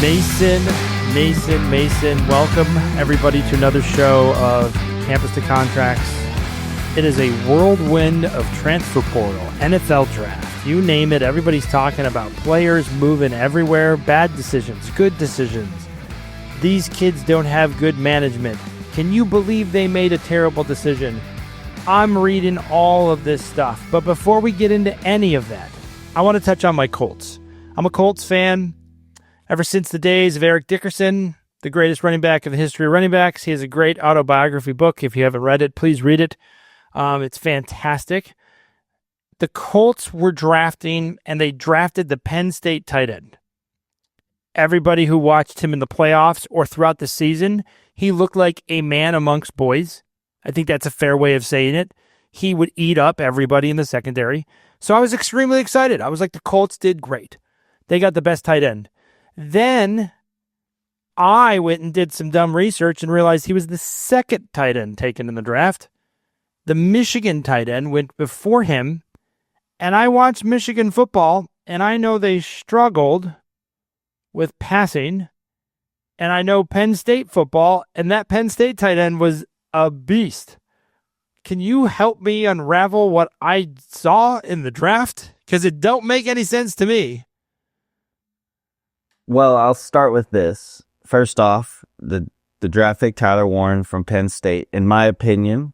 Mason, welcome everybody to another show of Campus to Contracts. It is a whirlwind of transfer portal, NFL draft, you name it. Everybody's talking about players moving everywhere, bad decisions, good decisions. These kids don't have good management. Can you believe they made a terrible decision? I'm reading all of this stuff, but before we get into any of that, I want to touch on my Colts. I'm a Colts fan. Ever since the days of Eric Dickerson, the greatest running back in the history of running backs. He has a great autobiography book. If you haven't read it, please read it. It's fantastic. The Colts were drafting, and they drafted the Penn State tight end. Everybody who watched him in the playoffs or throughout the season, he looked like a man amongst boys. I think that's a fair way of saying it. He would eat up everybody in the secondary. So I was extremely excited. I was like, the Colts did great. They got the best tight end. Then I went and did some dumb research and realized he was the second tight end taken in the draft. The Michigan tight end went before him, and I watched Michigan football, and I know they struggled with passing, and I know Penn State football, and that Penn State tight end was a beast. Can you help me unravel what I saw in the draft? Because it don't make any sense to me. Well, I'll start with this. First off, the draft pick Tyler Warren from Penn State, in my opinion,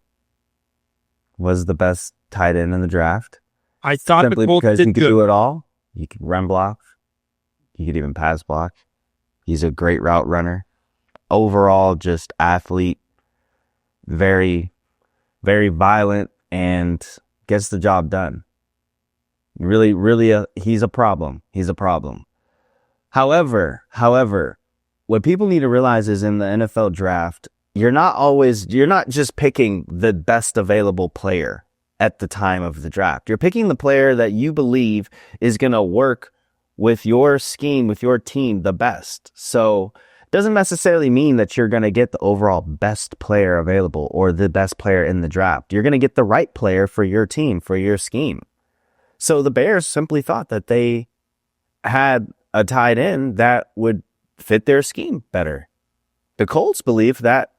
was the best tight end in the draft. I thought simply the Colts because did he could good. do it all. He could run block. He could even pass block. He's a great route runner. Overall, just athlete, very, very violent, and gets the job done. Really, he's a problem. He's a problem. However, what people need to realize is in the NFL draft, you're not just picking the best available player at the time of the draft. You're picking the player that you believe is going to work with your scheme, with your team the best. So it doesn't necessarily mean that you're going to get the overall best player available or the best player in the draft. You're going to get the right player for your team, for your scheme. So the Bears simply thought that they had a tight end that would fit their scheme better. The Colts believe that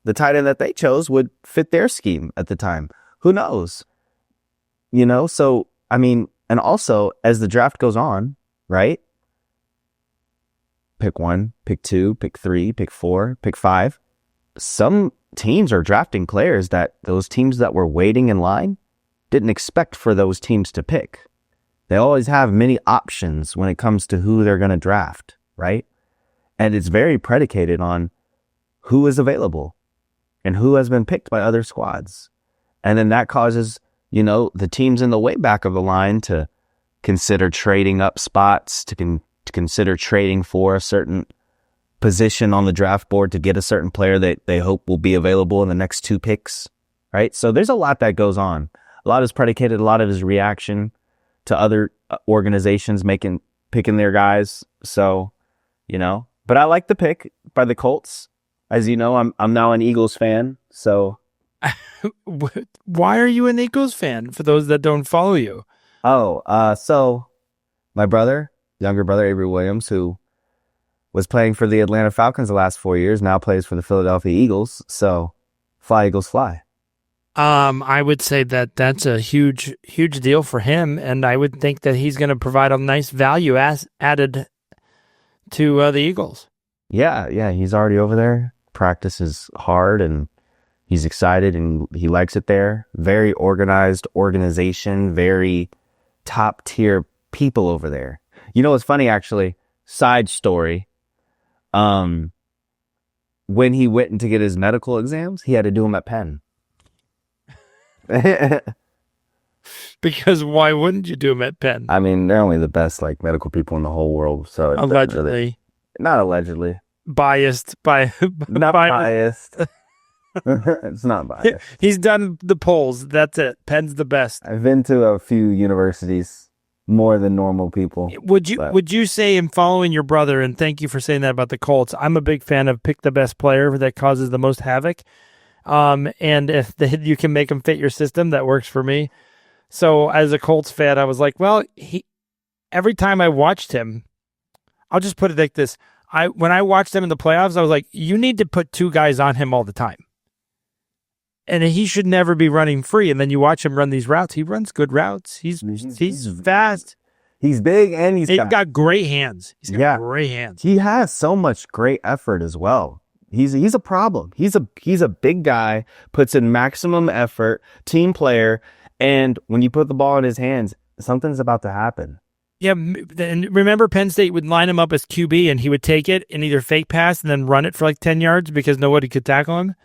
the tight end that they chose would fit their scheme at the time. Who knows? So, and also as the draft goes on, right? Pick 1, pick 2, pick 3, pick 4, pick 5. Some teams are drafting players that those teams that were waiting in line didn't expect for those teams to pick. They always have many options when it comes to who they're going to draft, right? And it's very predicated on who is available and who has been picked by other squads. And then that causes, the teams in the way back of the line to consider trading up spots, to consider trading for a certain position on the draft board to get a certain player that they hope will be available in the next 2 picks, right? So there's a lot that goes on. A lot is predicated, a lot of his reaction to other organizations picking their guys. So, but I like the pick by the Colts. As you know, I'm now an Eagles fan. So why are you an Eagles fan for those that don't follow you? So my younger brother, Avery Williams, who was playing for the Atlanta Falcons the last 4 years, now plays for the Philadelphia Eagles. So fly, Eagles, fly. I would say that that's a huge deal for him, and I would think that he's going to provide a nice value added to the Eagles. Yeah, he's already over there. Practice is hard, and he's excited, and he likes it there. Very organized organization, very top-tier people over there. It's funny, actually, side story. When he went in to get his medical exams, he had to do them at Penn. Because why wouldn't you do them at Penn? They're only the best medical people in the whole world. So allegedly, not allegedly, biased by not biased. It's not biased. He's done the polls. That's it. Penn's the best. I've been to a few universities more than normal people. Would you say, in following your brother, and thank you for saying that about the Colts, I'm a big fan of pick the best player that causes the most havoc. And if you can make them fit your system, that works for me. So as a Colts fan, I was like, well, every time I watched him, I'll just put it like this. When I watched them in the playoffs, I was like, you need to put 2 guys on him all the time. And he should never be running free. And then you watch him run these routes. He runs good routes. He's fast. He's big and he's got great hands. He's got great hands. He has so much great effort as well. He's a problem. He's a big guy, puts in maximum effort, team player, and when you put the ball in his hands, something's about to happen. Yeah, and remember Penn State would line him up as QB, and he would take it and either fake pass and then run it for like 10 yards because nobody could tackle him.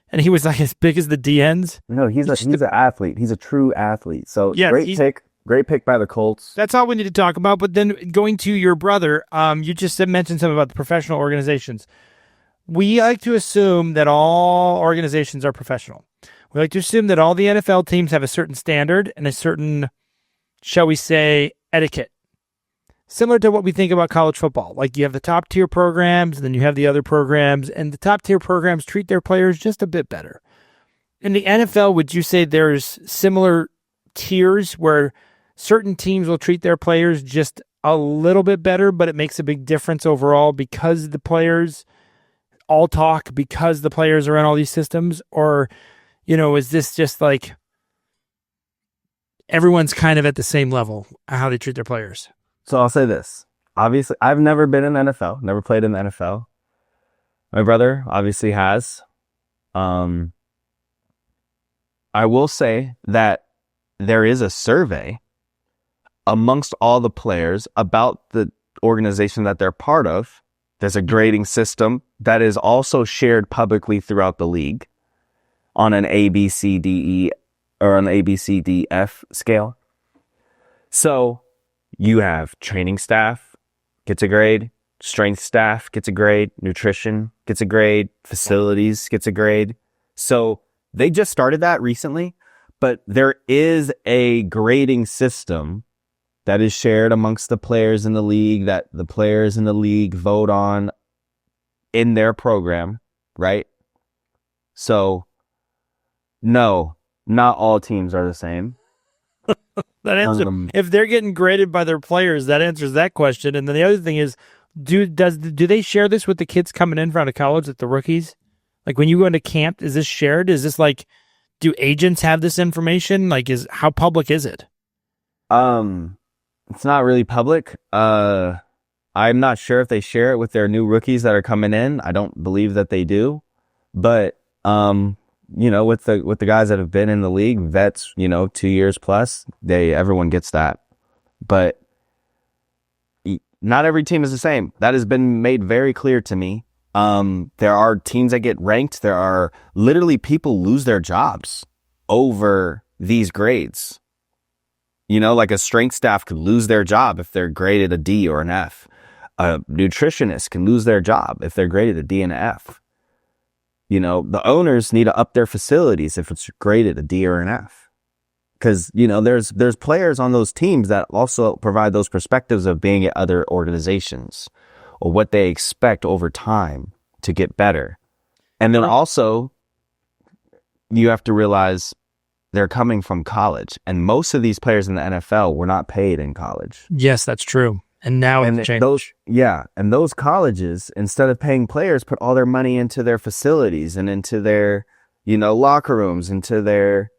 And he was like as big as the DNs. No, he's an athlete. He's a true athlete. So yeah, great pick by the Colts. That's all we need to talk about. But then going to your brother, you just mentioned something about the professional organizations. We like to assume that all organizations are professional. We like to assume that all the NFL teams have a certain standard and a certain, shall we say, etiquette. Similar to what we think about college football. Like you have the top tier programs, and then you have the other programs, and the top tier programs treat their players just a bit better. In the NFL, would you say there's similar tiers where certain teams will treat their players just a little bit better, but it makes a big difference overall because the players all talk, because the players are in all these systems? Or, is this just like everyone's kind of at the same level, how they treat their players? So I'll say this. Obviously, I've never been in the NFL, never played in the NFL. My brother obviously has. I will say that there is a survey amongst all the players about the organization that they're part of. There's a grading system that is also shared publicly throughout the league on an A, B, C, D, E, or an A, B, C, D, F scale. So you have training staff gets a grade, strength staff gets a grade, nutrition gets a grade, facilities gets a grade. So they just started that recently, but there is a grading system that is shared amongst the players in the league, that the players in the league vote on in their program, right? So, no, not all teams are the same. That answer, if they're getting graded by their players, that answers that question. And then the other thing is, do they share this with the kids coming in out of college, like the rookies? Like when you go into camp, is this shared? Is this like, do agents have this information? Like, how public is it? It's not really public. I'm not sure if they share it with their new rookies that are coming in. I don't believe that they do. But with the guys that have been in the league, vets, 2 years plus, everyone gets that. But not every team is the same. That has been made very clear to me. There are teams that get ranked. There are literally people lose their jobs over these grades. Like a strength staff could lose their job if they're graded a D or an F. A nutritionist can lose their job if they're graded a D and an F. The owners need to up their facilities if it's graded a D or an F. Because, there's players on those teams that also provide those perspectives of being at other organizations or what they expect over time to get better. And then also, you have to realize they're coming from college. And most of these players in the NFL were not paid in college. Yes, that's true. And now it's changed. And those colleges, instead of paying players, put all their money into their facilities and into their, locker rooms, into their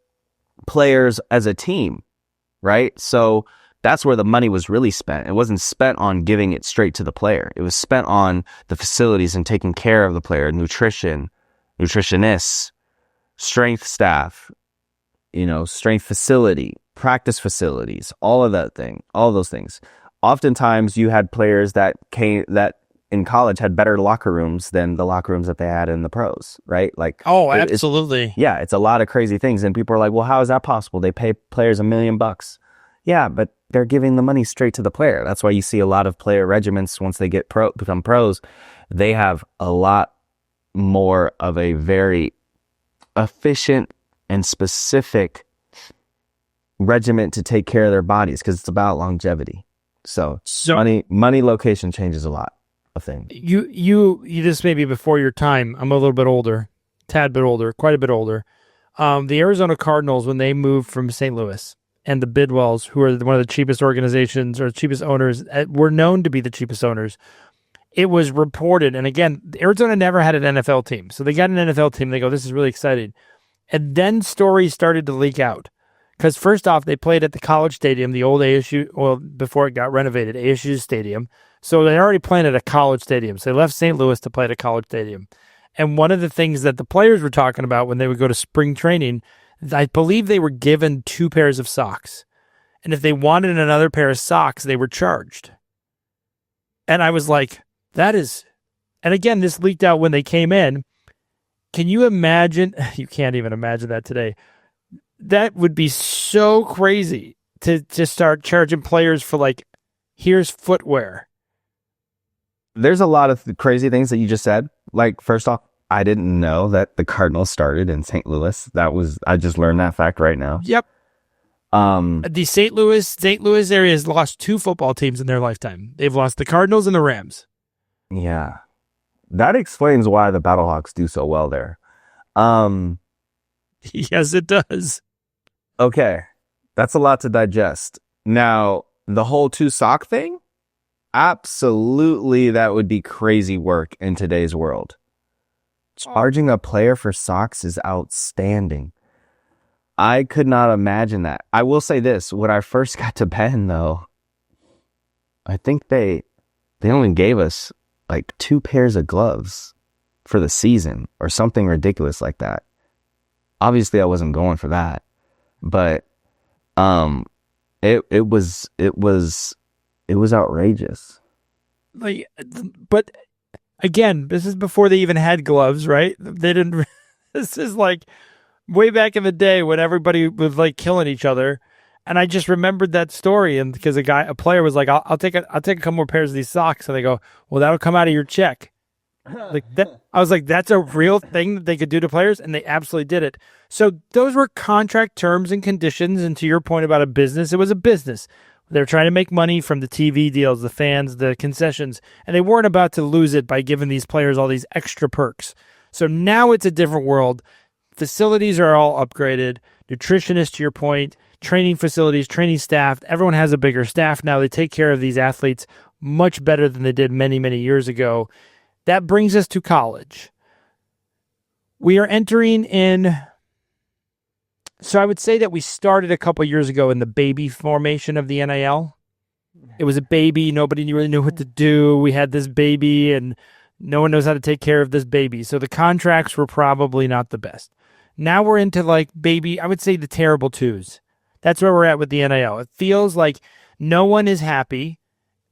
players as a team, right? So that's where the money was really spent. It wasn't spent on giving it straight to the player. It was spent on the facilities and taking care of the player, nutrition, nutritionists, strength staff, strength facility, practice facilities, all of those things. Oftentimes you had players that in college had better locker rooms than the locker rooms that they had in the pros, right? Like, oh, absolutely. It's a lot of crazy things. And people are like, well, how is that possible? They pay players $1 million. Yeah, but they're giving the money straight to the player. That's why you see a lot of player regiments once they become pros, they have a lot more of a very efficient and specific regiment to take care of their bodies because it's about longevity. So money location changes a lot of things. You just maybe before your time. I'm a little bit older, quite a bit older. The Arizona Cardinals, when they moved from St. Louis and the Bidwells, who are one of the cheapest organizations or cheapest owners, were known to be the cheapest owners. It was reported, and again, Arizona never had an NFL team. So they got an NFL team. They go, this is really exciting. And then stories started to leak out. Because first off, they played at the College Stadium, the old ASU, well, before it got renovated, ASU Stadium. So they're already playing at a college stadium. So they left St. Louis to play at a college stadium. And one of the things that the players were talking about when they would go to spring training, I believe they were given 2 pairs of socks. And if they wanted another pair of socks, they were charged. And I was like, that is... And again, this leaked out when they came in. Can you imagine? You can't even imagine that today. That would be so crazy to just start charging players for, like, here's footwear. There's a lot of crazy things that you just said. Like, first off, I didn't know that the Cardinals started in St. Louis. I just learned that fact right now. Yep. The St. Louis area has lost 2 football teams in their lifetime. They've lost the Cardinals and the Rams. Yeah. That explains why the Battlehawks do so well there. Yes, it does. Okay. That's a lot to digest. Now, the whole 2 sock thing? Absolutely, that would be crazy work in today's world. Charging a player for socks is outstanding. I could not imagine that. I will say this. When I first got to Penn, though, I think they only gave us like 2 pairs of gloves for the season or something ridiculous like that. Obviously, I wasn't going for that, but it was outrageous. Like, but again, this is before they even had gloves, right? They didn't. This is like way back in the day when everybody was like killing each other, and I just remembered that story. And because a player was like, "I'll take a couple more pairs of these socks," and they go, "Well, that'll come out of your check." Like that, I was like, "That's a real thing that they could do to players," and they absolutely did it. So those were contract terms and conditions. And to your point about a business, it was a business. They were trying to make money from the TV deals, the fans, the concessions, and they weren't about to lose it by giving these players all these extra perks. So now it's a different world. Facilities are all upgraded. Nutritionists, to your point, training facilities, training staff. Everyone has a bigger staff now. They take care of these athletes much better than they did many, many years ago. That brings us to college. We are entering in... So I would say that we started a couple years ago in the baby formation of the NIL. It was a baby. Nobody really knew what to do. We had this baby, and no one knows how to take care of this baby. So the contracts were probably not the best. Now we're into like baby, I would say the terrible twos. That's where we're at with the NIL. It feels like no one is happy.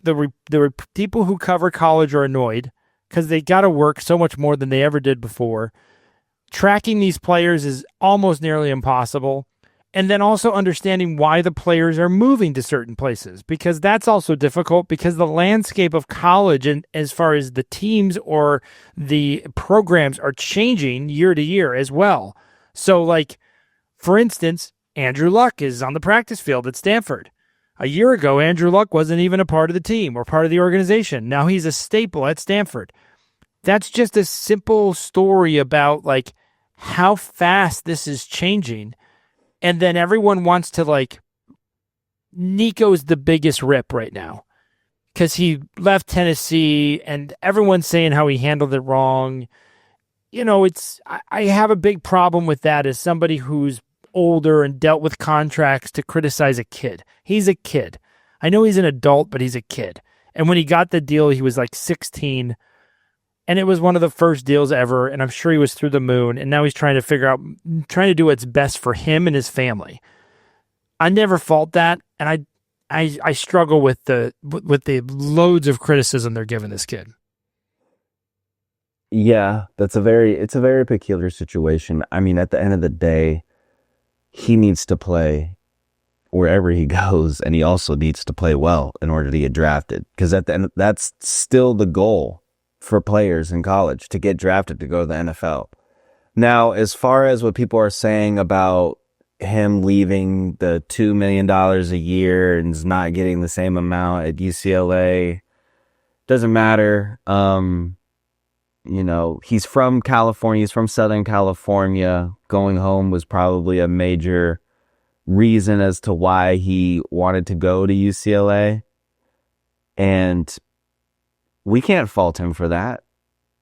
The people who cover college are annoyed because they got to work so much more than they ever did before. Tracking these players is almost nearly impossible. And then also understanding why the players are moving to certain places, because that's also difficult because the landscape of college and as far as the teams or the programs are changing year to year as well. So like, for instance, Andrew Luck is on the practice field at Stanford. A year ago, Andrew Luck wasn't even a part of the team or part of the organization. Now he's a staple at Stanford. That's just a simple story about like how fast this is changing. And then everyone wants to like, Nico's the biggest rip right now because he left Tennessee and everyone's saying how he handled it wrong. You know, I have a big problem with that as somebody who's older and dealt with contracts to criticize a kid. He's a kid. I know he's an adult, but he's a kid. And when he got the deal, he was like 16. And it was one of the first deals ever, and I'm sure he was through the moon, and now he's trying to do what's best for him and his family. I never fault that, and I struggle with the loads of criticism they're giving this kid. Yeah, it's a very peculiar situation. I mean, at the end of the day, he needs to play wherever he goes, and he also needs to play well in order to get drafted, because at the end, that's still the goal for players in college, to get drafted to go to the NFL. Now, as far as what people are saying about him leaving the $2 million a year and not getting the same amount at UCLA, doesn't matter. You know, he's from California. He's from Southern California. Going home was probably a major reason as to why he wanted to go to UCLA. And we can't fault him for that.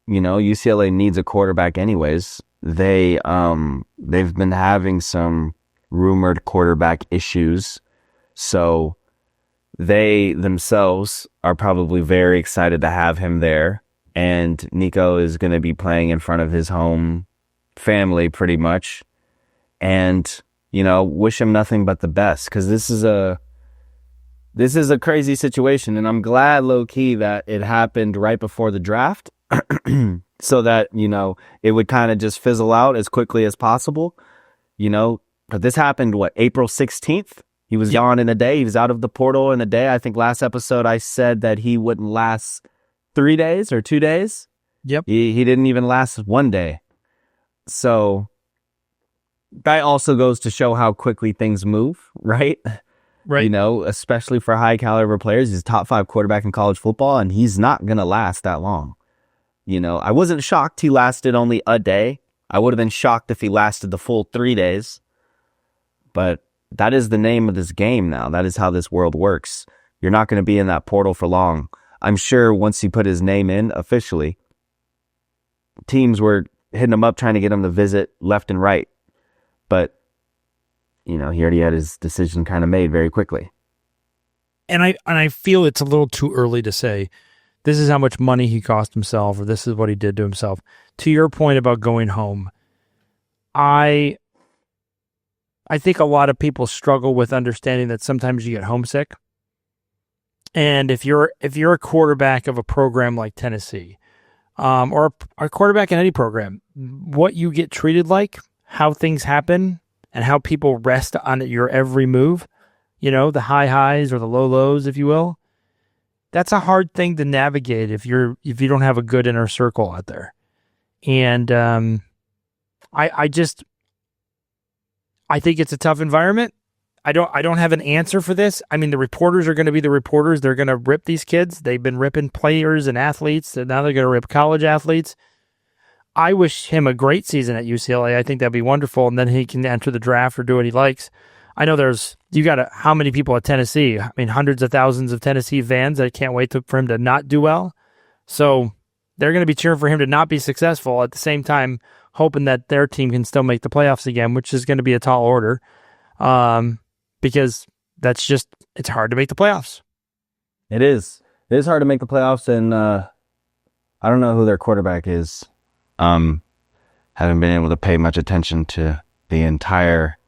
You know, UCLA needs a quarterback anyways. They've been having some rumored quarterback issues. So they themselves are probably very excited to have him there. And Nico is going to be playing in front of his home family pretty much. And, you know, wish him nothing but the best, because this is a crazy situation. And I'm glad, low key, that it happened right before the draft so that, you know, it would kind of just fizzle out as quickly as possible. You know, but this happened, April 16th? He was gone in a day. He was out of the portal in a day. I think last episode I said that he wouldn't last 3 days or 2 days. Yep. He didn't even last 1 day. So that also goes to show how quickly things move, right? Right. You know, especially for high caliber players. He's a top 5 quarterback in college football, and he's not going to last that long. You know, I wasn't shocked he lasted only a day. I would have been shocked if he lasted the full 3 days. But that is the name of this game now. That is how this world works. You're not going to be in that portal for long. I'm sure once he put his name in officially, teams were hitting him up trying to get him to visit left and right. But, you know, he already had his decision kind of made very quickly. And I feel it's a little too early to say this is how much money he cost himself or this is what he did to himself. To your point about going home, I think a lot of people struggle with understanding that sometimes you get homesick. And if you're a quarterback of a program like Tennessee, or a quarterback in any program, what you get treated like, how things happen, and how people rest on your every move, you know, the high highs or the low lows, if you will, that's a hard thing to navigate if you don't have a good inner circle out there. And I think it's a tough environment. I don't have an answer for this. I mean, the reporters are going to be the reporters. They're going to rip these kids. They've been ripping players and athletes, and now they're going to rip college athletes. I wish him a great season at UCLA. I think that'd be wonderful, and then he can enter the draft or do what he likes. I know how many people at Tennessee? I mean, hundreds of thousands of Tennessee fans that can't wait for him to not do well. So they're going to be cheering for him to not be successful, at the same time hoping that their team can still make the playoffs again, which is going to be a tall order. Because it's hard to make the playoffs. It is. It is hard to make the playoffs, and I don't know who their quarterback is. Haven't been able to pay much attention to the entire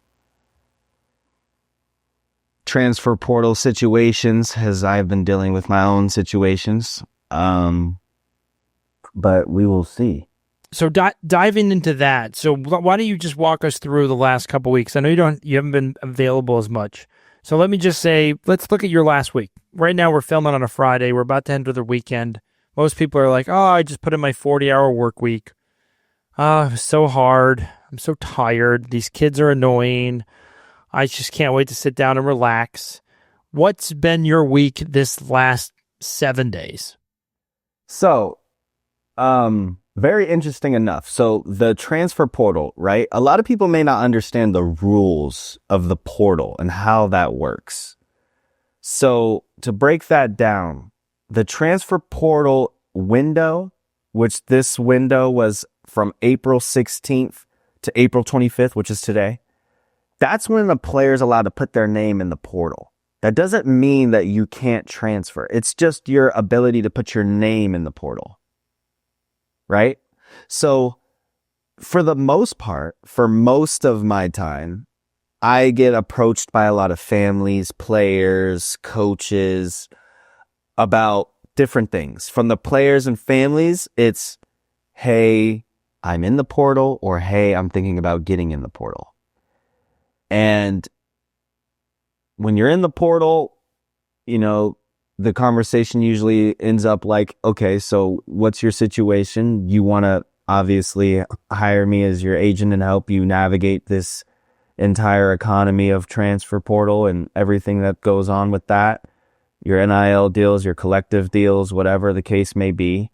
transfer portal situations, as I've been dealing with my own situations. But we will see. So diving into that, so why don't you just walk us through the last couple weeks? I know you haven't been available as much. So let me just say, let's look at your last week. Right now we're filming on a Friday. We're about to enter the weekend. Most people are like, oh, I just put in my 40-hour work week. Oh, it was so hard. I'm so tired. These kids are annoying. I just can't wait to sit down and relax. What's been your week this last 7 days? So, very interesting enough. So the transfer portal, right? A lot of people may not understand the rules of the portal and how that works. So to break that down, the transfer portal window, which this window was from April 16th to April 25th, which is today, that's when the player's allowed to put their name in the portal. That doesn't mean that you can't transfer. It's just your ability to put your name in the portal. Right? So for the most part, for most of my time, I get approached by a lot of families, players, coaches about different things. From the players and families, it's, hey, I'm in the portal, or hey, I'm thinking about getting in the portal. And when you're in the portal, you know, the conversation usually ends up like, okay, so what's your situation? You want to obviously hire me as your agent and help you navigate this entire economy of transfer portal and everything that goes on with that. Your NIL deals, your collective deals, whatever the case may be.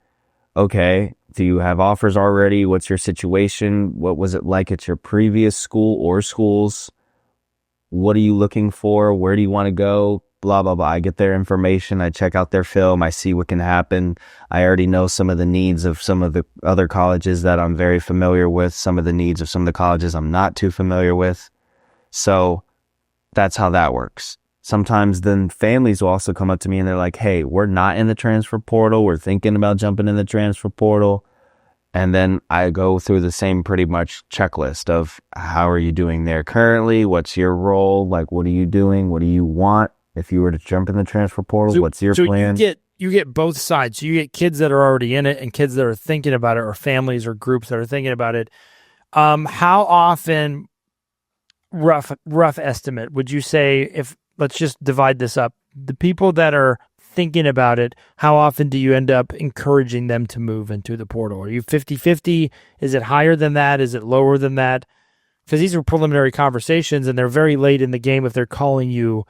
Okay, do you have offers already? What's your situation? What was it like at your previous school or schools? what are you looking for? Where do you want to go? Blah, blah, blah. I get their information. I check out their film. I see what can happen. I already know some of the needs of some of the other colleges that I'm very familiar with, some of the needs of some of the colleges I'm not too familiar with. So that's how that works. Sometimes then families will also come up to me and they're like, hey, we're not in the transfer portal. We're thinking about jumping in the transfer portal. And then I go through the same pretty much checklist of how are you doing there currently? What's your role? Like, what are you doing? What do you want? If you were to jump in the transfer portal, what's your plan? You get both sides. So you get kids that are already in it and kids that are thinking about it, or families or groups that are thinking about it. How often, rough estimate, would you say, if let's just divide this up, the people that are thinking about it, how often do you end up encouraging them to move into the portal? Are you 50-50? Is it higher than that? Is it lower than that? Because these are preliminary conversations and they're very late in the game if they're calling you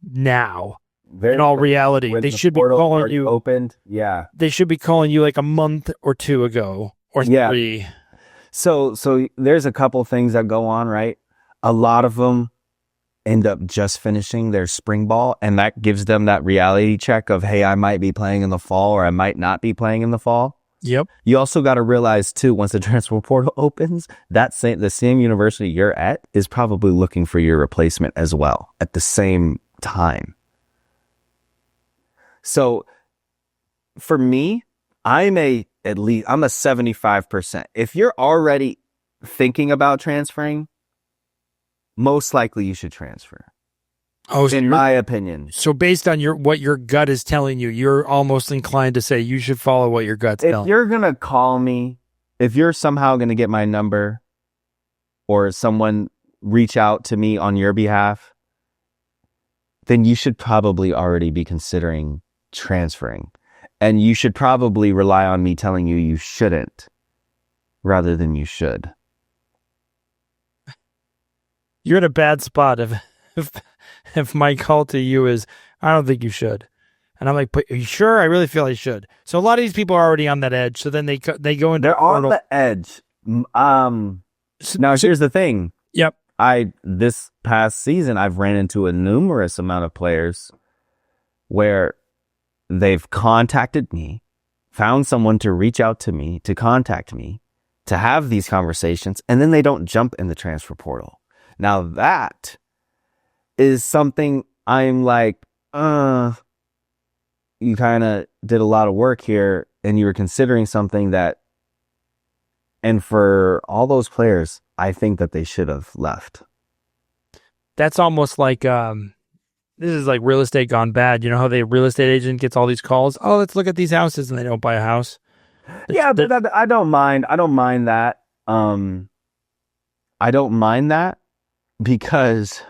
now. In all reality, they should be calling you opened. Yeah. They should be calling you like a month or two ago or three. So there's a couple things that go on, right? A lot of them end up just finishing their spring ball, and that gives them that reality check of, hey, I might be playing in the fall or I might not be playing in the fall. Yep. You also got to realize too, once the transfer portal opens, the same university you're at is probably looking for your replacement as well at the same time. So for me, I'm a 75%. If you're already thinking about transferring, most likely you should transfer. Oh, so in my opinion. So based on what your gut is telling you, you're almost inclined to say you should follow what your gut's telling you. If you're going to call me, if you're somehow going to get my number or someone reach out to me on your behalf, then you should probably already be considering transferring. And you should probably rely on me telling you you shouldn't rather than you should. You're in a bad spot if my call to you is, I don't think you should. And I'm like, but are you sure? I really feel I should. So a lot of these people are already on that edge. So then they go into... They're on the edge. Now, here's the thing. Yep. This past season, I've ran into a numerous amount of players where they've contacted me, found someone to reach out to me, to contact me, to have these conversations, and then they don't jump in the transfer portal. Now that is something I'm like, you kind of did a lot of work here and you were considering something that, and for all those players, I think that they should have left. That's almost like, this is like real estate gone bad. You know how the real estate agent gets all these calls? Oh, let's look at these houses, and they don't buy a house. Yeah, but I don't mind. I don't mind that. I don't mind that because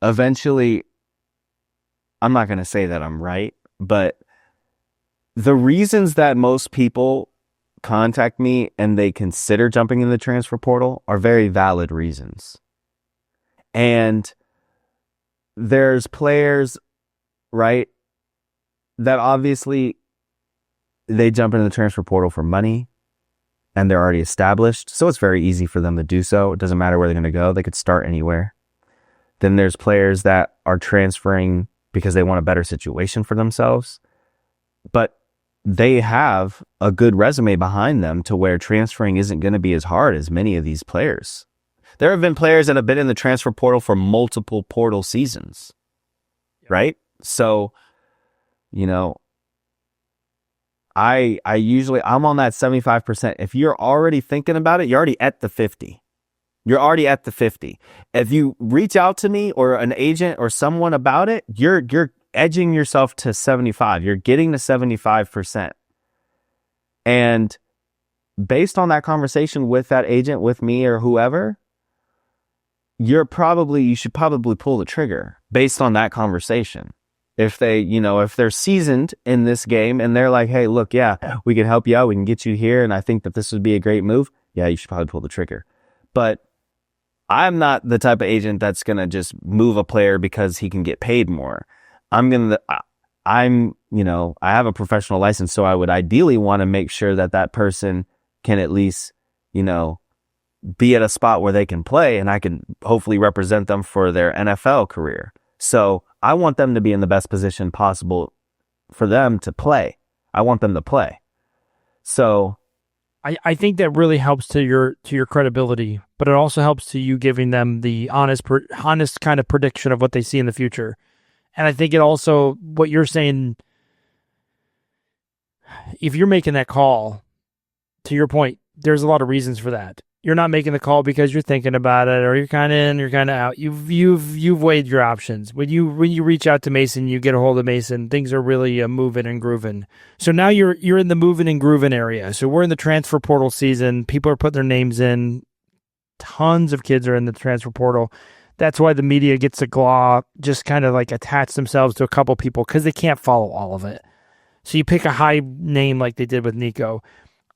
eventually, I'm not going to say that I'm right, but the reasons that most people contact me and they consider jumping in the transfer portal are very valid reasons. And there's players, right, that obviously they jump into the transfer portal for money and they're already established. So it's very easy for them to do so. It doesn't matter where they're going to go. They could start anywhere. Then there's players that are transferring because they want a better situation for themselves, but they have a good resume behind them to where transferring isn't going to be as hard as many of these players. There have been players that have been in the transfer portal for multiple portal seasons, right? So, you know, I'm on that 75%. If you're already thinking about it, you're already at the 50. You're already at the 50. If you reach out to me or an agent or someone about it, you're edging yourself to 75. You're getting to 75%. And based on that conversation with that agent, with me or whoever, you should probably pull the trigger based on that conversation. If they're seasoned in this game and they're like, hey, look, yeah, we can help you out. We can get you here. And I think that this would be a great move. Yeah, you should probably pull the trigger. But I'm not the type of agent that's going to just move a player because he can get paid more. I have a professional license, so I would ideally want to make sure that that person can at least, be at a spot where they can play and I can hopefully represent them for their NFL career. So I want them to be in the best position possible for them to play. I want them to play. So I think that really helps to your credibility, but it also helps to you giving them the honest kind of prediction of what they see in the future. And I think it also, what you're saying, if you're making that call, to your point, there's a lot of reasons for that. You're not making the call because you're thinking about it, or you're kind of in, you're kind of out. You've weighed your options. When you reach out to Mason, you get a hold of Mason. Things are really moving and grooving. So now you're in the moving and grooving area. So we're in the transfer portal season. People are putting their names in. Tons of kids are in the transfer portal. That's why the media gets to just kind of like attach themselves to a couple people because they can't follow all of it. So you pick a high name like they did with Nico.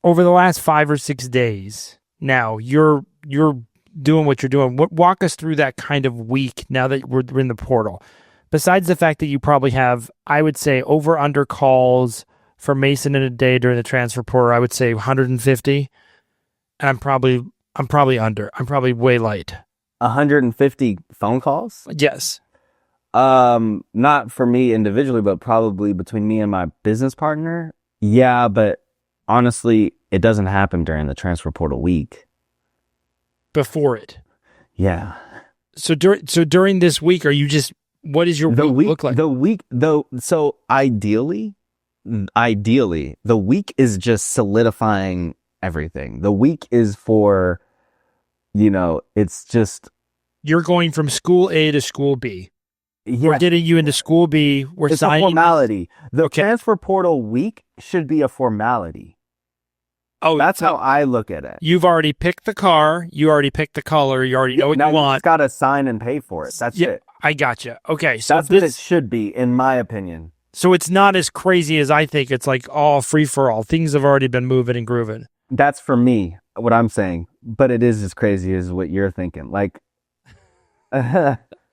Over the last 5 or 6 days, now you're doing what you're doing. Walk us through that kind of week now that we're in the portal. Besides the fact that you probably have, I would say, over/under calls for Mason in a day during the transfer portal, I would say 150. And I'm probably under. I'm probably way light. 150 phone calls? Yes. Not for me individually, but probably between me and my business partner. Yeah, but honestly, it doesn't happen during the transfer portal week. Before it. Yeah. So during this week, are you just, what does your week look like? So ideally, the week is just solidifying everything. The week is for, it's just. You're going from school A to school B. Yeah. We're getting you into school B. It's a formality. The transfer portal week should be a formality. Oh, that's how I look at it. You've already picked the car. You already picked the color. You already know what you want. You just got to sign and pay for it. That's it. I gotcha. Okay. So that's what it should be, in my opinion. So it's not as crazy as I think. It's like all free for all. Things have already been moving and grooving. That's for me, what I'm saying. But it is as crazy as what you're thinking. Like,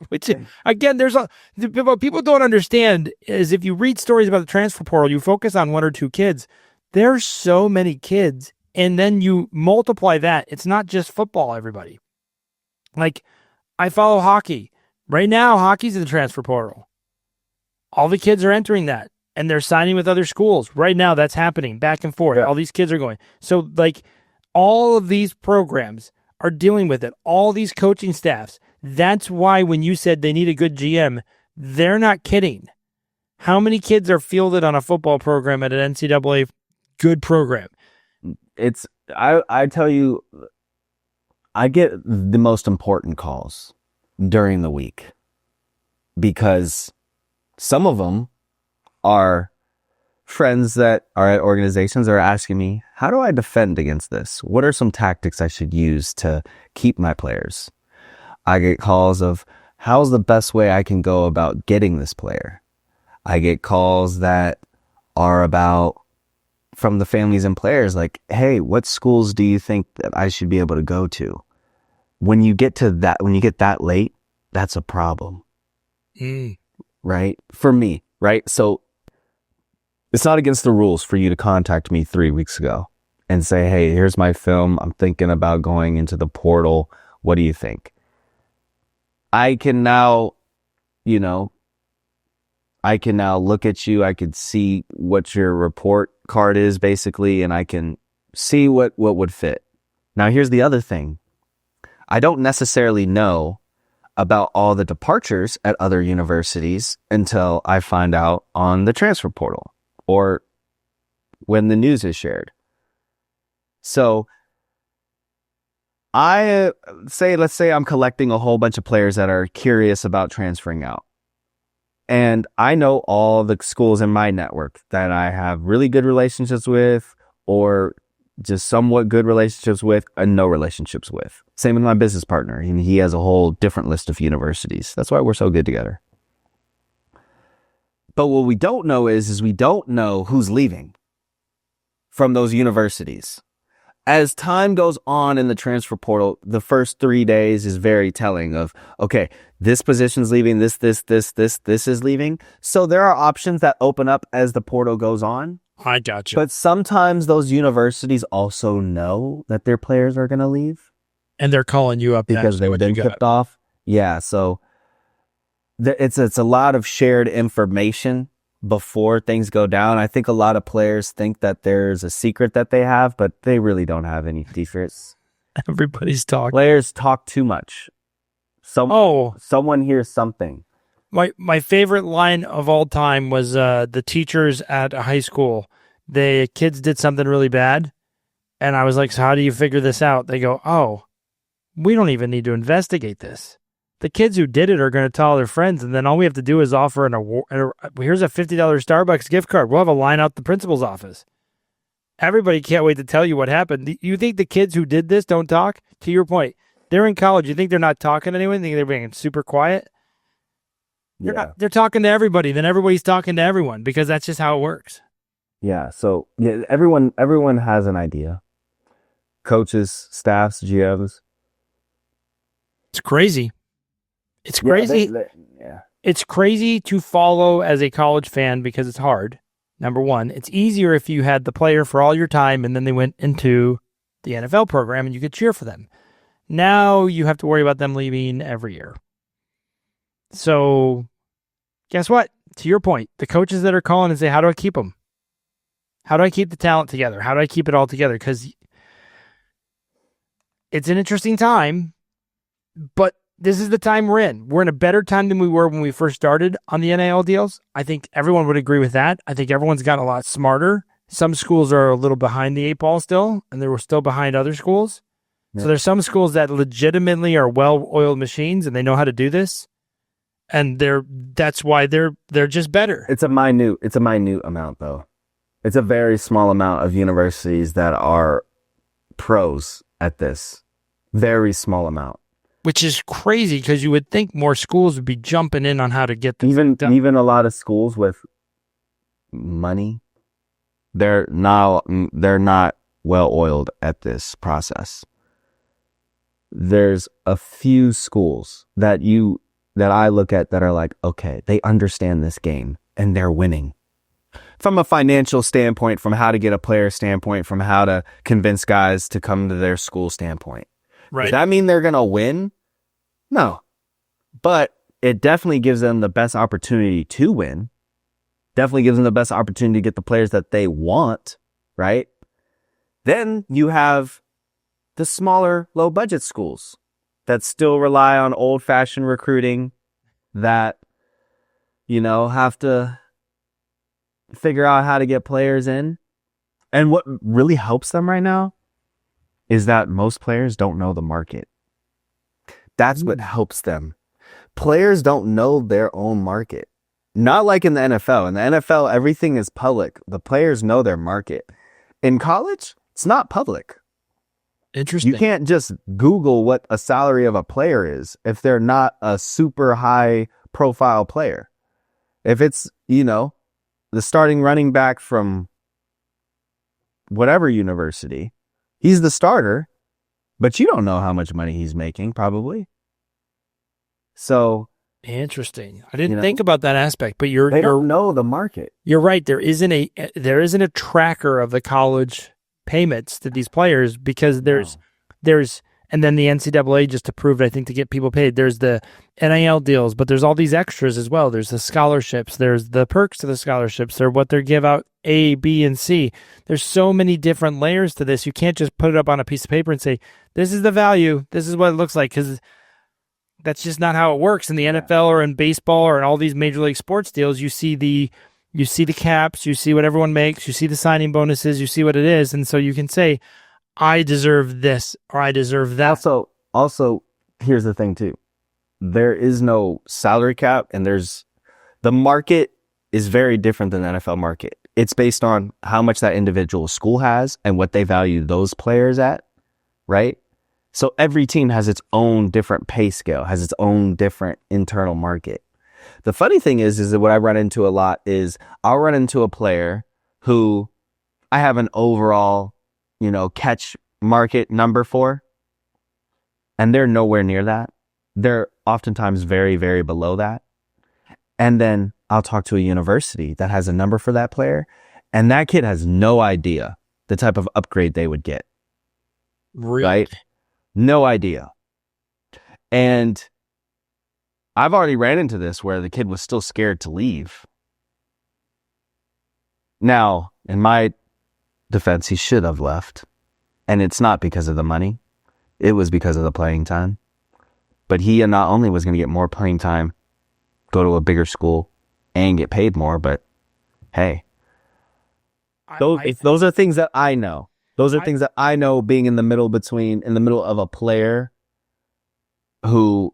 which again, what people don't understand is if you read stories about the transfer portal, you focus on 1 or 2 kids. There's so many kids, and then you multiply that. It's not just football, everybody. Like, I follow hockey. Right now, hockey's in the transfer portal. All the kids are entering that, and they're signing with other schools. Right now, that's happening, back and forth. Yeah. All these kids are going. So, like, all of these programs are dealing with it. All these coaching staffs. That's why when you said they need a good GM, they're not kidding. How many kids are fielded on a football program at an NCAA good program? I tell you, I get the most important calls during the week because some of them are friends that are at organizations that are asking me, how do I defend against this? What are some tactics I should use to keep my players? I get calls of, how's the best way I can go about getting this player? I get calls that are about, from the families and players, like, hey, what schools do you think that I should be able to go to? When you get that late, that's a problem. Right? For me, right? So it's not against the rules for you to contact me 3 weeks ago and say, hey, here's my film. I'm thinking about going into the portal. What do you think? I can now look at you. I could see what your report card is basically, and I can see what would fit. Now, here's the other thing. I don't necessarily know about all the departures at other universities until I find out on the transfer portal or when the news is shared. So let's say I'm collecting a whole bunch of players that are curious about transferring out. And I know all the schools in my network that I have really good relationships with or just somewhat good relationships with and no relationships with. Same with my business partner. And he has a whole different list of universities. That's why we're so good together. But what we don't know is we don't know who's leaving from those universities. As time goes on in the transfer portal, the first 3 days is very telling of, okay, this position's leaving, this is leaving. So there are options that open up as the portal goes on. I gotcha. But sometimes those universities also know that their players are going to leave. And they're calling you up because they've been tipped off. Yeah, so it's a lot of shared information before things go down. I think a lot of players think that there's a secret that they have, but they really don't have any secrets. Everybody's talking. Players talk too much. Someone hears something. My favorite line of all time was the teachers at a high school. The kids did something really bad, and I was like, so how do you figure this out? They go, oh, we don't even need to investigate this. The kids who did it are going to tell their friends, and then all we have to do is offer an award. Here's a $50 Starbucks gift card. We'll have a line out the principal's office. Everybody can't wait to tell you what happened. You think the kids who did this don't talk? To your point, they're in college. You think they're not talking to anyone? You think they're being super quiet? They're talking to everybody. Then everybody's talking to everyone because that's just how it works. Yeah. So yeah, everyone has an idea. Coaches, staffs, GMs. It's crazy. It's crazy. It's crazy to follow as a college fan because it's hard. Number one, it's easier if you had the player for all your time and then they went into the NFL program and you could cheer for them. Now you have to worry about them leaving every year. So guess what? To your point, the coaches that are calling and say, how do I keep them? How do I keep the talent together? How do I keep it all together? Because it's an interesting time, but this is the time we're in. We're in a better time than we were when we first started on the NIL deals. I think everyone would agree with that. I think everyone's gotten a lot smarter. Some schools are a little behind the eight ball still, and they were still behind other schools. Yeah. So there's some schools that legitimately are well-oiled machines, and they know how to do this. And that's why they're just better. It's a minute amount, though. It's a very small amount of universities that are pros at this. Very small amount. Which is crazy because you would think more schools would be jumping in on how to get this done. Even a lot of schools with money, they're not well oiled at this process. There's a few schools that I look at that are like, okay, they understand this game and they're winning. From a financial standpoint, from how to get a player standpoint, from how to convince guys to come to their school standpoint. Right. Does that mean they're going to win? No. But it definitely gives them the best opportunity to win. Definitely gives them the best opportunity to get the players that they want, right? Then you have the smaller, low-budget schools that still rely on old-fashioned recruiting that, have to figure out how to get players in. And what really helps them right now is that most players don't know the market. That's what helps them. Players don't know their own market. Not like in the NFL. In the NFL, everything is public. The players know their market. In college, it's not public. Interesting. You can't just Google what a salary of a player is if they're not a super high profile player. If it's, the starting running back from whatever university, he's the starter, but you don't know how much money he's making, probably. So interesting. I didn't think about that aspect, but they don't know the market. You're right. There isn't a tracker of the college payments to these players because there's and then the NCAA just approved, I think, to get people paid. There's the NIL deals, but there's all these extras as well. There's the scholarships. There's the perks to the scholarships. They're what they give out A, B, and C. There's so many different layers to this. You can't just put it up on a piece of paper and say, this is the value. This is what it looks like, because that's just not how it works in the NFL or in baseball or in all these major league sports deals. You see the caps, you see what everyone makes, you see the signing bonuses, you see what it is, and so you can say, I deserve this or I deserve that. Also, here's the thing too. There is no salary cap, and the market is very different than the NFL market. It's based on how much that individual school has and what they value those players at, right? So every team has its own different pay scale, has its own different internal market. The funny thing is that what I run into a lot is I'll run into a player who I have an overall, catch market number for, and they're nowhere near that. They're oftentimes very, very below that. And then I'll talk to a university that has a number for that player, and that kid has no idea the type of upgrade they would get. Really? Right? No idea. And I've already ran into this where the kid was still scared to leave. Now, in my defense, he should have left. And it's not because of the money. It was because of the playing time. But he not only was going to get more playing time, go to a bigger school, and get paid more, but hey, those are things that I know. Those are things that I know being in the middle of a player who,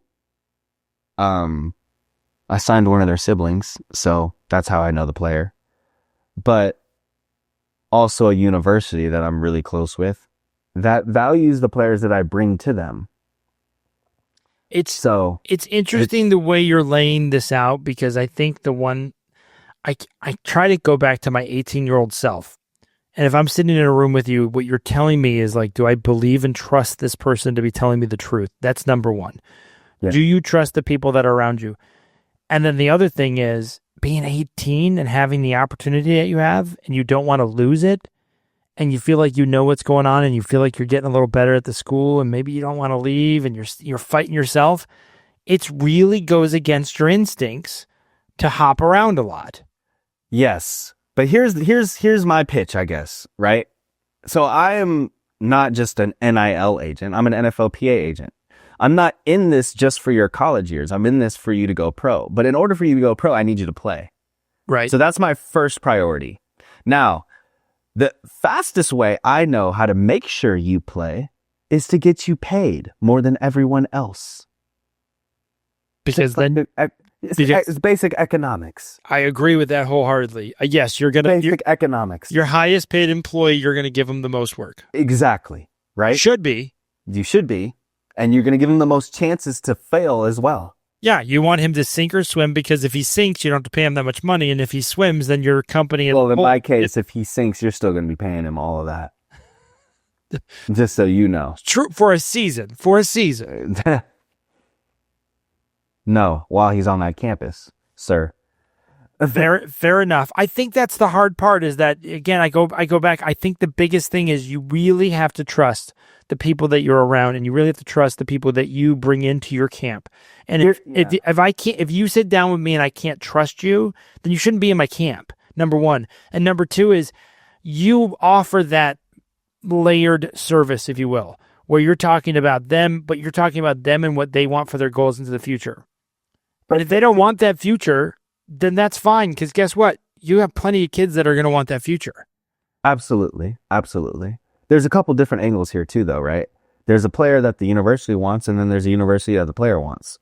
I signed one of their siblings, so that's how I know the player. But also a university that I'm really close with that values the players that I bring to them. It's interesting the way you're laying this out, because I think I try to go back to my 18-year-old self. And if I'm sitting in a room with you, what you're telling me is like, do I believe and trust this person to be telling me the truth? That's number one. Yeah. Do you trust the people that are around you? And then the other thing is being 18 and having the opportunity that you have, and you don't want to lose it, and you feel like you know what's going on, and you feel like you're getting a little better at the school, and maybe you don't want to leave, and you're fighting yourself. It really goes against your instincts to hop around a lot. Yes. But here's my pitch, I guess, right? So I am not just an NIL agent. I'm an NFLPA agent. I'm not in this just for your college years. I'm in this for you to go pro. But in order for you to go pro, I need you to play. Right. So that's my first priority. Now, the fastest way I know how to make sure you play is to get you paid more than everyone else. Because then... It's basic economics. I agree with that wholeheartedly. Yes, basic economics. Your highest paid employee, you're going to give them the most work. Exactly. Right? Should be. You should be. And you're going to give him the most chances to fail as well. Yeah, you want him to sink or swim, because if he sinks, you don't have to pay him that much money. And if he swims, then your company... Well, in my case, if he sinks, you're still going to be paying him all of that. Just so you know. True, for a season. No, while he's on that campus, sir. Fair enough. I think that's the hard part, is that, again, I go back. I think the biggest thing is you really have to trust the people that you're around, and you really have to trust the people that you bring into your camp. And if you sit down with me and I can't trust you, then you shouldn't be in my camp, number one. And number two is you offer that layered service, if you will, where you're talking about them, but you're talking about them and what they want for their goals into the future. But if they don't want that future, then that's fine, because guess what? You have plenty of kids that are going to want that future. Absolutely. Absolutely. There's a couple different angles here too, though, right? There's a player that the university wants, and then there's a university that the player wants.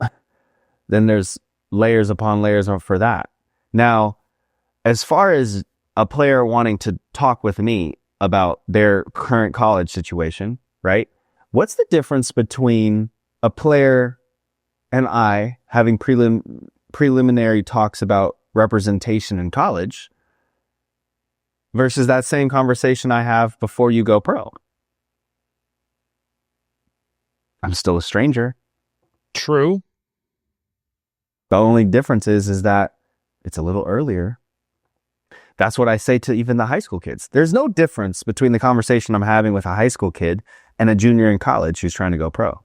Then there's layers upon layers for that. Now, as far as a player wanting to talk with me about their current college situation, right? What's the difference between a player and I having preliminary talks about representation in college versus that same conversation I have before you go pro? I'm still a stranger. True. The only difference is that it's a little earlier. That's what I say to even the high school kids. There's no difference between the conversation I'm having with a high school kid and a junior in college who's trying to go pro,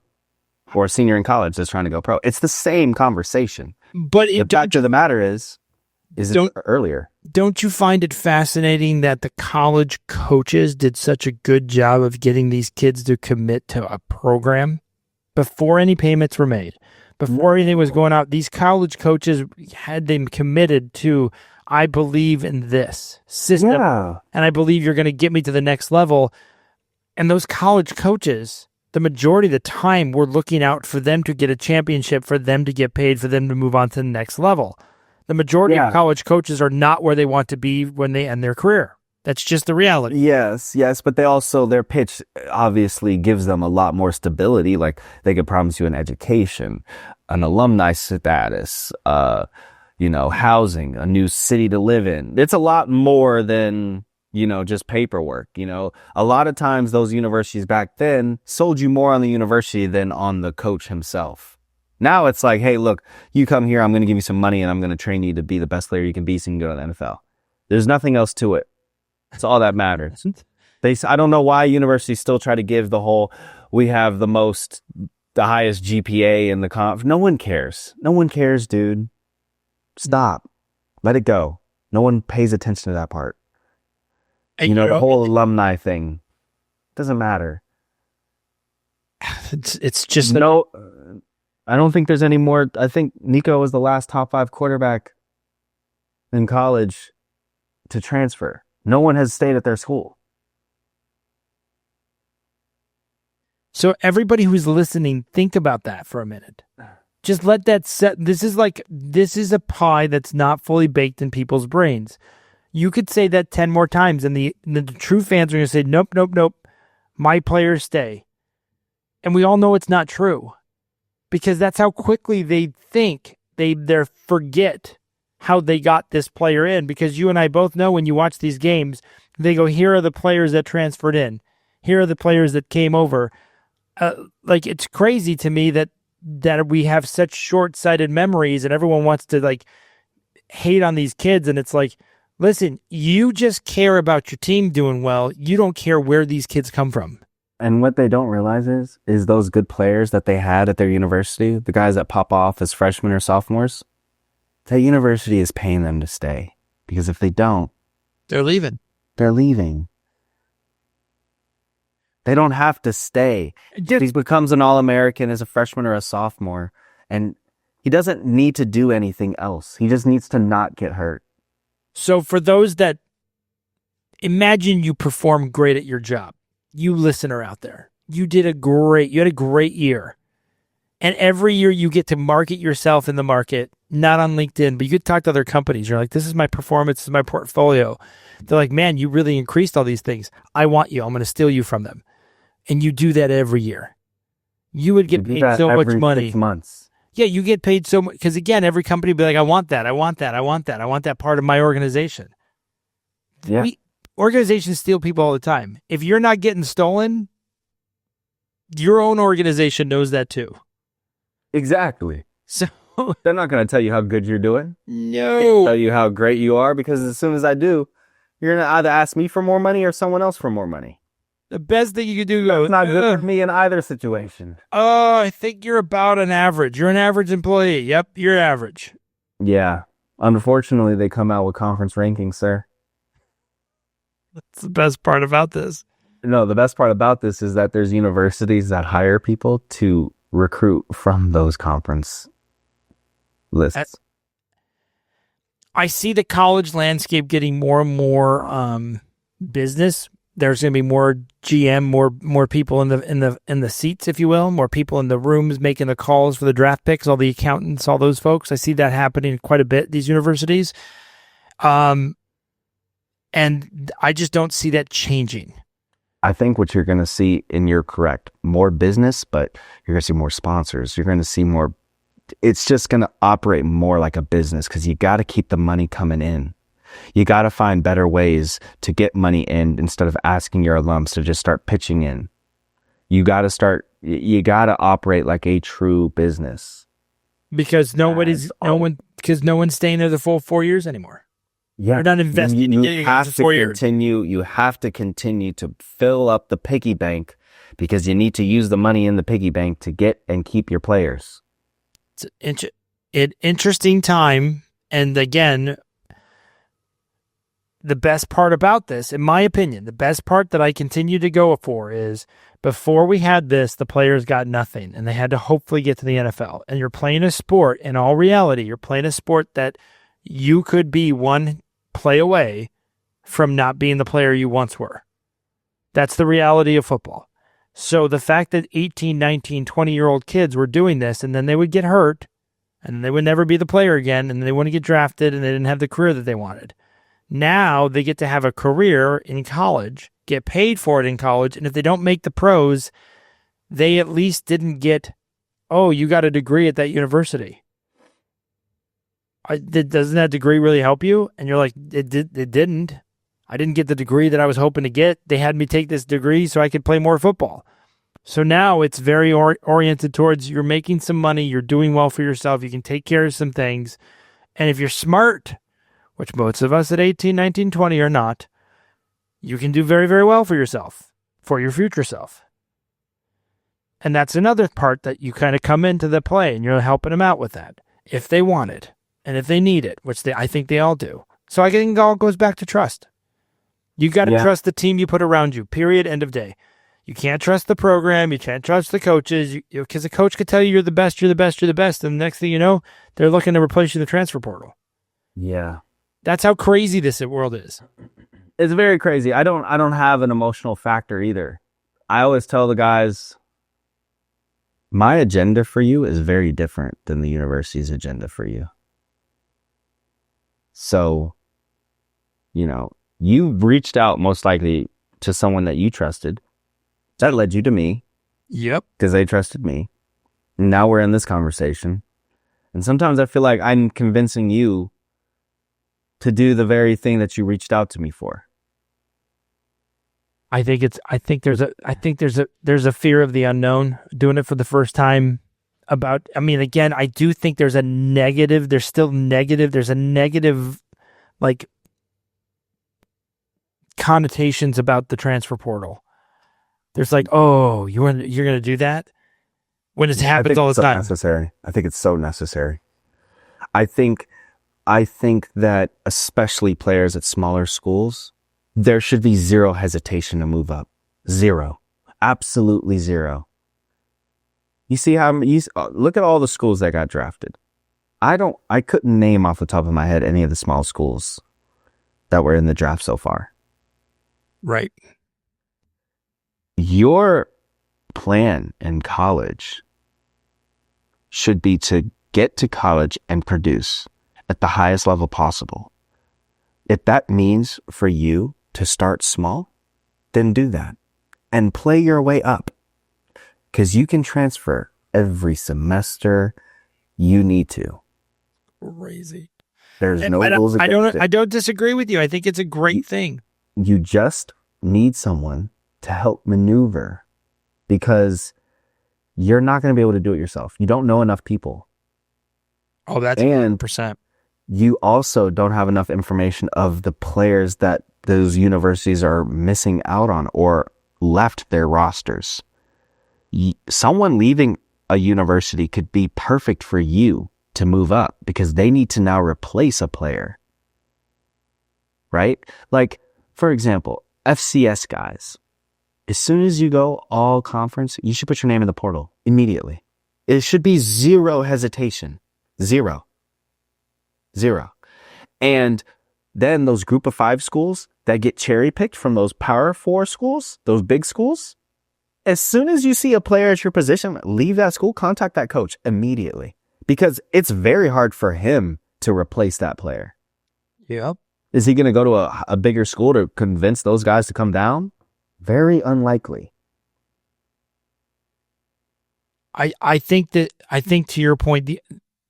or a senior in college that's trying to go pro. It's the same conversation. But the fact of the matter is it earlier? Don't you find it fascinating that the college coaches did such a good job of getting these kids to commit to a program before any payments were made, before anything was going out? These college coaches had them committed to, I believe in this system, and I believe you're going to get me to the next level. And those college coaches, the majority of the time, we're looking out for them to get a championship, for them to get paid, for them to move on to the next level. The majority of college coaches are not where they want to be when they end their career. That's just the reality. Yes, but they also, their pitch obviously gives them a lot more stability. Like, they could promise you an education, an alumni status, housing, a new city to live in. It's a lot more than, just paperwork. A lot of times those universities back then sold you more on the university than on the coach himself. Now it's like, hey, look, you come here, I'm going to give you some money, and I'm going to train you to be the best player you can be so you can go to the NFL. There's nothing else to it. That's all that matters. I don't know why universities still try to give the whole, we have the highest GPA in the conf. No one cares. No one cares, dude. Stop. Let it go. No one pays attention to that part. The whole alumni thing doesn't matter. It's just no. I don't think there's any more. I think Nico was the last top 5 quarterback in college to transfer. No one has stayed at their school. So everybody who's listening, think about that for a minute. Just let that set. This is a pie that's not fully baked in people's brains. You could say that 10 more times, and the true fans are going to say, nope, nope, nope. My players stay. And we all know it's not true. Because that's how quickly they think. They forget how they got this player in. Because you and I both know when you watch these games, they go, here are the players that transferred in. Here are the players that came over. It's crazy to me that we have such short-sighted memories and everyone wants to hate on these kids. And it's like, listen, you just care about your team doing well. You don't care where these kids come from. And what they don't realize is those good players that they had at their university, the guys that pop off as freshmen or sophomores, that university is paying them to stay. Because if they don't, they're leaving. They're leaving. They don't have to stay. He becomes an All-American as a freshman or a sophomore, and he doesn't need to do anything else. He just needs to not get hurt. So for those that imagine you perform great at your job, you listener out there, you had a great year. And every year you get to market yourself in the market, not on LinkedIn, but you could talk to other companies. You're like, this is my performance, this is my portfolio. They're like, man, you really increased all these things. I want you. I'm going to steal you from them. And you do that every year. You would get paid so much money. 6 months. Yeah, you get paid so much. Because again, every company would be like, I want that. I want that. I want that. I want that part of my organization. Yeah. Organizations steal people all the time. If you're not getting stolen, your own organization knows that too. Exactly. So they're not going to tell you how good you're doing. No. Tell you how great you are, because as soon as I do, you're going to either ask me for more money or someone else for more money. The best thing you can do. It's not good for me in either situation. Oh, I think you're about an average. You're an average employee. Yep, you're average. Yeah. Unfortunately, they come out with conference rankings, sir. That's the best part about this. No, the best part about this is that there's universities that hire people to recruit from those conference lists. I see the college landscape getting more and more business. There's going to be more GM, more people in the seats, if you will, more people in the rooms making the calls for the draft picks, all the accountants, all those folks. I see that happening quite a bit, these universities. And I just don't see that changing. I think what you're going to see, and you're correct, more business, but you're going to see more sponsors. You're going to see more. It's just going to operate more like a business because you got to keep the money coming in. You got to find better ways to get money in instead of asking your alums to just start pitching in. You got to operate like a true business. Because no one's staying there the full 4 years anymore. Yeah. They're not investing. You have to continue to fill up the piggy bank because you need to use the money in the piggy bank to get and keep your players. It's an interesting time. And again, the best part about this, in my opinion, the best part that I continue to go for is before we had this, the players got nothing and they had to hopefully get to the NFL. And you're playing a sport, in all reality, you're playing a sport that you could be one play away from not being the player you once were. That's the reality of football. So the fact that 18, 19, 20-year-old kids were doing this and then they would get hurt and they would never be the player again and they wouldn't get drafted and they didn't have the career that they wanted. Now they get to have a career in college, get paid for it in college, and if they don't make the pros, they at least didn't get, oh, you got a degree at that university. Doesn't that degree really help you? And you're like, it didn't. I didn't get the degree that I was hoping to get. They had me take this degree so I could play more football. So now it's very oriented towards you're making some money, you're doing well for yourself, you can take care of some things. And if you're smart, which most of us at 18, 19, 20 are not, you can do very, very well for yourself, for your future self. And that's another part that you kind of come into the play and you're helping them out with that if they want it and if they need it, which I think they all do. So I think it all goes back to trust. You got to trust the team you put around you, period, end of day. You can't trust the program. You can't trust the coaches because the coach could tell you you're the best, you're the best, you're the best. And the next thing you know, they're looking to replace you in the transfer portal. Yeah. That's how crazy this world is. It's very crazy. I don't have an emotional factor either. I always tell the guys, my agenda for you is very different than the university's agenda for you. So, you reached out most likely to someone that you trusted. That led you to me. Yep. Because they trusted me. And now we're in this conversation. And sometimes I feel like I'm convincing you to do the very thing that you reached out to me for. I think there's a fear of the unknown, doing it for the first time. Again, I do think there's a negative. There's still negative. There's a negative, like, connotations about the transfer portal. There's like, oh, you're going to do that when it happens all the time. Necessary. I think it's so necessary. I think that especially players at smaller schools, there should be zero hesitation to move up. Zero. Absolutely zero. You see look at all the schools that got drafted. I couldn't name off the top of my head any of the small schools that were in the draft so far. Right. Your plan in college should be to get to college and produce at the highest level possible. If that means for you to start small, then do that and play your way up, because you can transfer every semester you need to. Crazy. There's no rules against it. I don't disagree with you. I think it's a great thing. You just need someone to help maneuver, because you're not going to be able to do it yourself. You don't know enough people. Oh, that's 100%. You also don't have enough information of the players that those universities are missing out on or left their rosters. Someone leaving a university could be perfect for you to move up because they need to now replace a player. Right? Like, for example, FCS guys. As soon as you go all conference, you should put your name in the portal immediately. It should be zero hesitation. Zero. And then those group of 5 schools that get cherry picked from those Power 4 schools, those big schools, as soon as you see a player at your position, leave that school, contact that coach immediately, because it's very hard for him to replace that player. Yep. Is he going to go to a bigger school to convince those guys to come down? Very unlikely. I think to your point,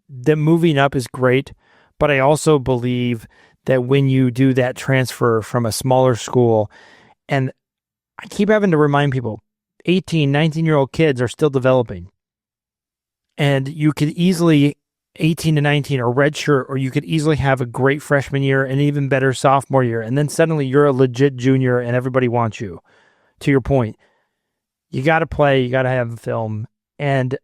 the moving up is great, but I also believe that when you do that transfer from a smaller school, and I keep having to remind people, 18, 19-year-old kids are still developing. And you could easily, 18 to 19, or redshirt, or you could easily have a great freshman year and even better sophomore year. And then suddenly you're a legit junior and everybody wants you. To your point, you got to play, you got to have film. And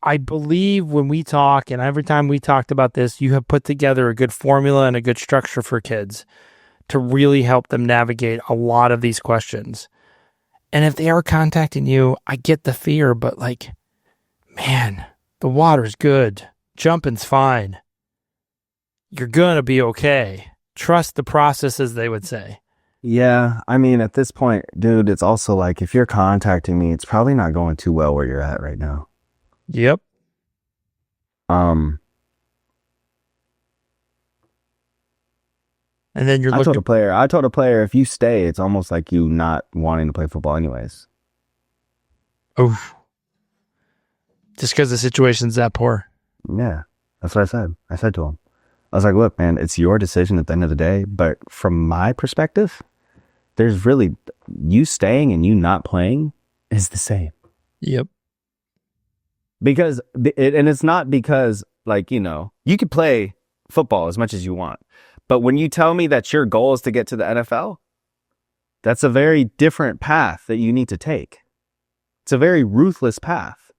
I believe when we talk, and every time we talked about this, you have put together a good formula and a good structure for kids to really help them navigate a lot of these questions. And if they are contacting you, I get the fear, but like, man, the water's good. Jumping's fine. You're going to be okay. Trust the process, as they would say. Yeah, I mean, at this point, dude, it's also like, if you're contacting me, it's probably not going too well where you're at right now. Yep. And then you're I told a player, if you stay, it's almost like you not wanting to play football anyways. Oh. Just because the situation's that poor. Yeah, that's what I said. I said to him, I was like, look, man, it's your decision at the end of the day. But from my perspective, there's really, you staying and you not playing is the same. Yep. Because, and it's not because, like, you could play football as much as you want. But when you tell me that your goal is to get to the NFL, that's a very different path that you need to take. It's a very ruthless path.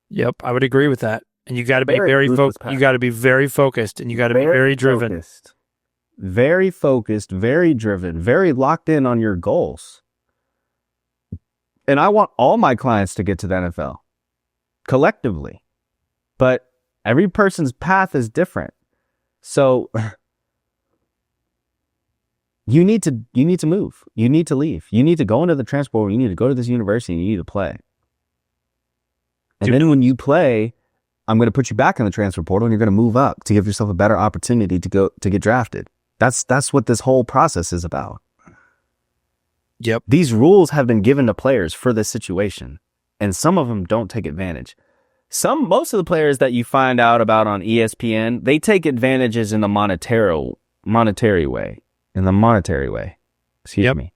Yep, I would agree with that. And you got to be you got to be very focused, and you got to be very driven. Very focused, very driven, very locked in on your goals. And I want all my clients to get to the NFL collectively. But every person's path is different. So you need to move. You need to leave. You need to go into the transfer portal. You need to go to this university and you need to play. And then when you play, I'm going to put you back in the transfer portal and you're going to move up to give yourself a better opportunity to get drafted. That's what this whole process is about. Yep. These rules have been given to players for this situation, and some of them don't take advantage. Most of the players that you find out about on ESPN, they take advantages in the monetary way. Excuse me.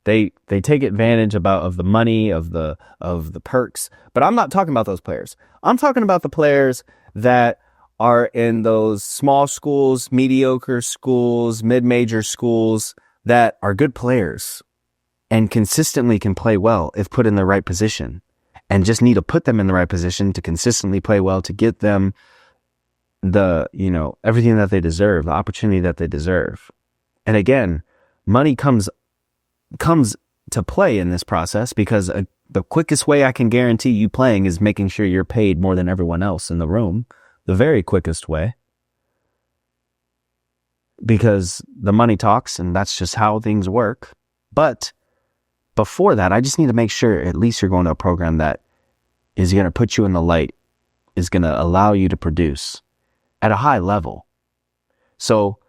They take advantage of the money, of the perks. But I'm not talking about those players. I'm talking about the players that are in those small schools, mediocre schools, mid-major schools that are good players and consistently can play well if put in the right position, and just need to put them in the right position to consistently play well to get them everything that they deserve, the opportunity that they deserve. And again, money comes to play in this process because the quickest way I can guarantee you playing is making sure you're paid more than everyone else in the room. The very quickest way. Because the money talks and that's just how things work. But before that, I just need to make sure at least you're going to a program that is going to put you in the light, is going to allow you to produce at a high level. So,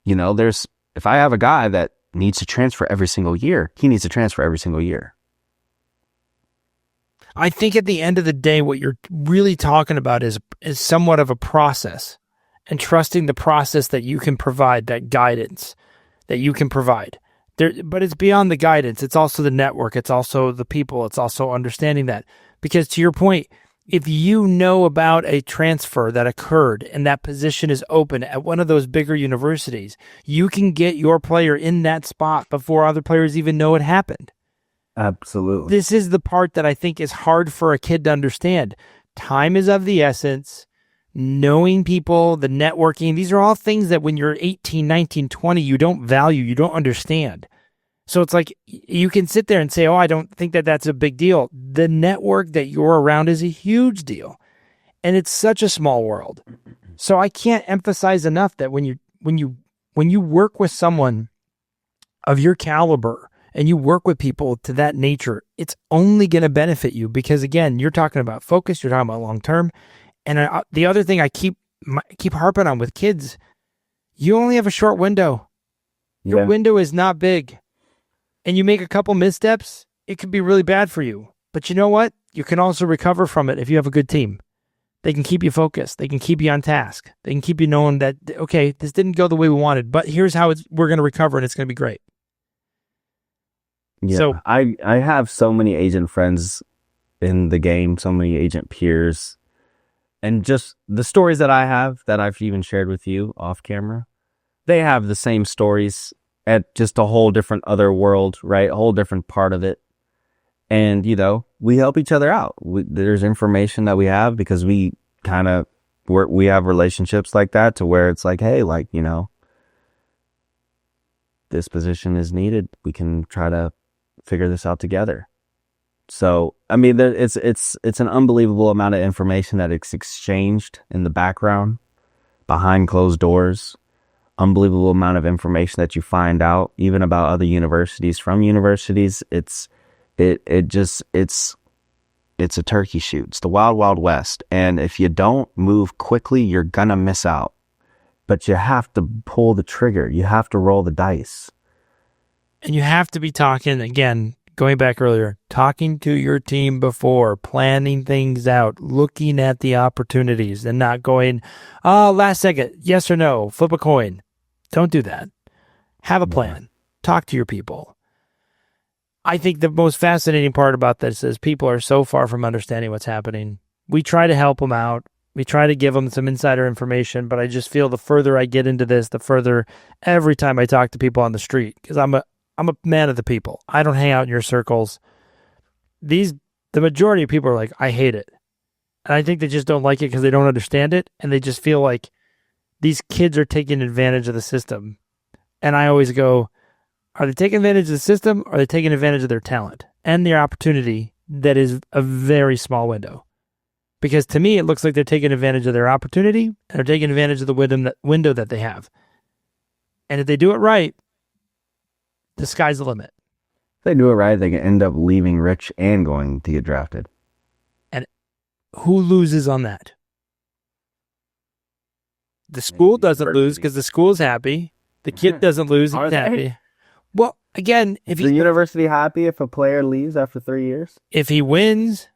if I have a guy that needs to transfer every single year, he needs to transfer every single year. I think at the end of the day, what you're really talking about is somewhat of a process, and trusting the process that you can provide, that guidance that you can provide. But it's beyond the guidance. It's also the network. It's also the people. It's also understanding that. Because to your point, if you know about a transfer that occurred and that position is open at one of those bigger universities, you can get your player in that spot before other players even know it happened. Absolutely. This is the part that I think is hard for a kid to understand. Time is of the essence. Knowing people, the networking, these are all things that when you're 18, 19, 20, you don't value, you don't understand. So it's like you can sit there and say, oh, I don't think that that's a big deal. The network that you're around is a huge deal. And it's such a small world. So I can't emphasize enough that when you work with someone of your caliber, and you work with people to that nature, it's only going to benefit you because, again, you're talking about focus, you're talking about long-term. And the other thing I keep harping on with kids, you only have a short window. Your window is not big. And you make a couple missteps, it could be really bad for you. But you know what? You can also recover from it if you have a good team. They can keep you focused. They can keep you on task. They can keep you knowing that, okay, this didn't go the way we wanted, but here's how we're going to recover and it's going to be great. Yeah, so I have so many agent friends in the game, so many agent peers, and just the stories that I have that I've even shared with you off camera, they have the same stories at just a whole different other world, right? A whole different part of it. And, we help each other out. There's information that we have because we have relationships like that to where it's like, hey, this position is needed. We can try to figure this out together. So, I mean, it's an unbelievable amount of information that is exchanged in the background, behind closed doors. Unbelievable amount of information that you find out, even about other universities, from universities. It's a turkey shoot. It's the wild, wild west. And if you don't move quickly, you're gonna miss out. But you have to pull the trigger. You have to roll the dice. And you have to be talking, again, going back earlier, talking to your team before, planning things out, looking at the opportunities and not going, last second, yes or no, flip a coin. Don't do that. Have a plan. Talk to your people. I think the most fascinating part about this is people are so far from understanding what's happening. We try to help them out. We try to give them some insider information, but I just feel the further I get into this, the further every time I talk to people on the street, because I'm a man of the people. I don't hang out in your circles. the majority of people are like, I hate it. And I think they just don't like it because they don't understand it. And they just feel like these kids are taking advantage of the system. And I always go, are they taking advantage of the system, or are they taking advantage of their talent and their opportunity that is a very small window? Because to me, it looks like they're taking advantage of their opportunity and they're taking advantage of the window that they have. And if they do it right, the sky's the limit. If they do it right, they can end up leaving rich and going to get drafted. And who loses on that? The school doesn't lose because the school's happy. The kid doesn't lose, he's happy. Well, again, if the university happy if a player leaves after 3 years? If he wins,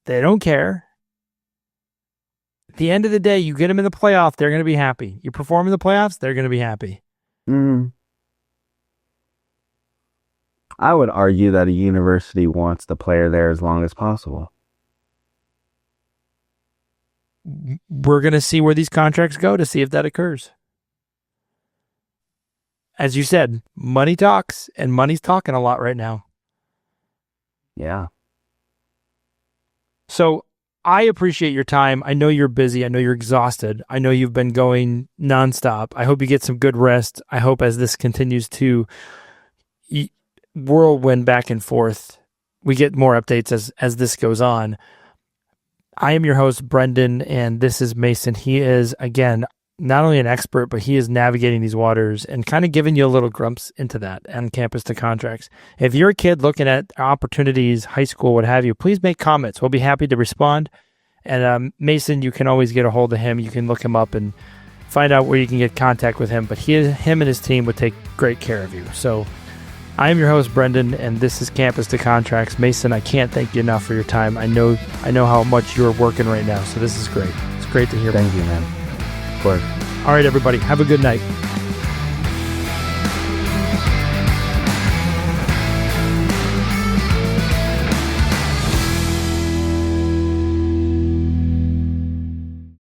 they don't care. At the end of the day, you get them in the playoff, they're going to be happy. You perform in the playoffs, they're going to be happy. I would argue that a university wants the player there as long as possible. We're going to see where these contracts go to see if that occurs. As you said, money talks, and money's talking a lot right now. Yeah. So I appreciate your time. I know you're busy. I know you're exhausted. I know you've been going nonstop. I hope you get some good rest. I hope as this continues to whirlwind back and forth, we get more updates as this goes on. I am your host, Brendan, and this is Mason. He is, again, not only an expert, but he is navigating these waters and kind of giving you a little glimpse into that on campus to contracts. If you're a kid looking at opportunities, high school, what have you, please make comments. We'll be happy to respond. And Mason, you can always get a hold of him. You can look him up and find out where you can get contact with him. But him and his team would take great care of you. So I am your host, Brendan, and this is Campus to Contracts. Mason, I can't thank you enough for your time. I know how much you're working right now, so this is great. It's great to hear. Thank you, man. Of course. All right, everybody. Have a good night.